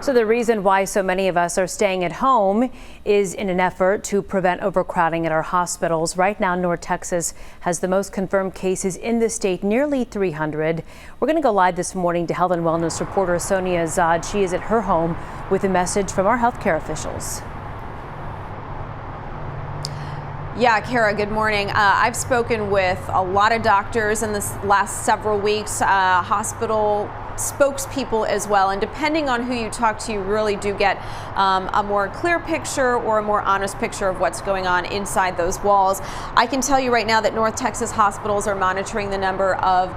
So the reason why so many of us are staying at home is in an effort to prevent overcrowding at our hospitals. Right now, North Texas has the most confirmed cases in the state, nearly 300. We're going to go live this morning to health and wellness reporter Sonia Azad. She is at her home with a message from our healthcare officials. Yeah, Kara, good morning. I've spoken with a lot of doctors in the last several weeks, hospital spokespeople as well, and depending on who you talk to, you really do get a more clear picture or a more honest picture of what's going on inside those walls. I can tell you right now that North Texas hospitals are monitoring the number of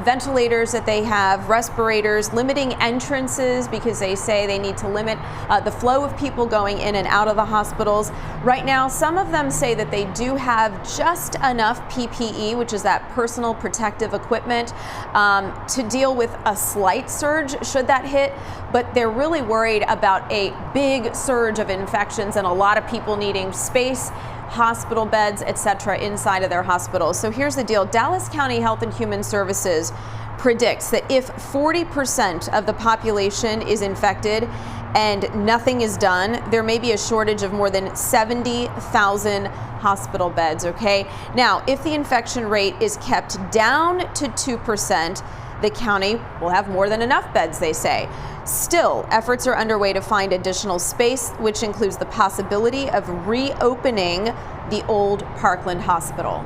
ventilators that they have, respirators, limiting entrances because they say they need to limit the flow of people going in and out of the hospitals. Right now, some of them say that they do have just enough PPE, which is that personal protective equipment, to deal with a slight surge should that hit, but they're really worried about a big surge of infections and a lot of people needing space, hospital beds, etc. inside of their hospitals. So here's the deal. Dallas County Health and Human Services predicts that if 40% of the population is infected and nothing is done, there may be a shortage of more than 70,000 hospital beds, okay? Now, if the infection rate is kept down to 2%, the county will have more than enough beds, they say. Still, efforts are underway to find additional space, which includes the possibility of reopening the old Parkland Hospital.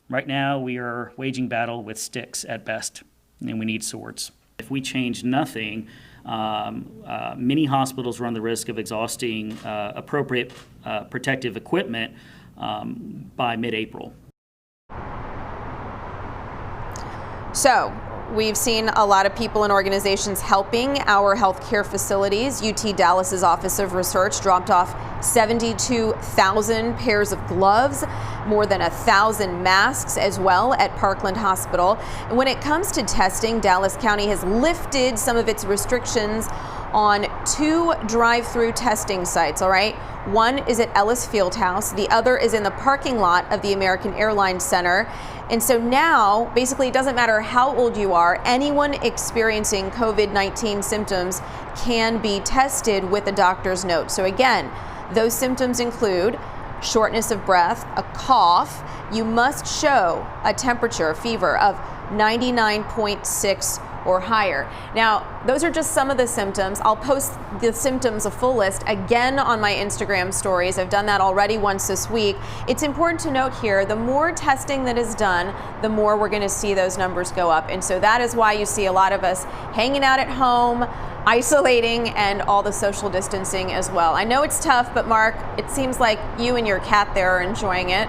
Right now, we are waging battle with sticks at best, and we need swords. If we change nothing, many hospitals run the risk of exhausting appropriate protective equipment by mid-April. So we've seen a lot of people and organizations helping our healthcare facilities. UT Dallas's Office of Research dropped off 72,000 pairs of gloves, more than 1,000 masks as well at Parkland Hospital. And when it comes to testing, Dallas County has lifted some of its restrictions on 2 drive-through testing sites, all right? One is at Ellis Fieldhouse, the other is in the parking lot of the American Airlines Center. And so now, basically, it doesn't matter how old you are, anyone experiencing COVID-19 symptoms can be tested with a doctor's note. So again, those symptoms include shortness of breath, a cough. You must show a temperature, fever of 99.6 or higher. Now, those are just some of the symptoms. I'll post the symptoms, a full list, again on my Instagram stories. I've done that already once this week. It's important to note here, the more testing that is done, the more we're gonna see those numbers go up. And so that is why you see a lot of us hanging out at home, isolating, and all the social distancing as well. I know it's tough, but Mark, it seems like you and your cat there are enjoying it.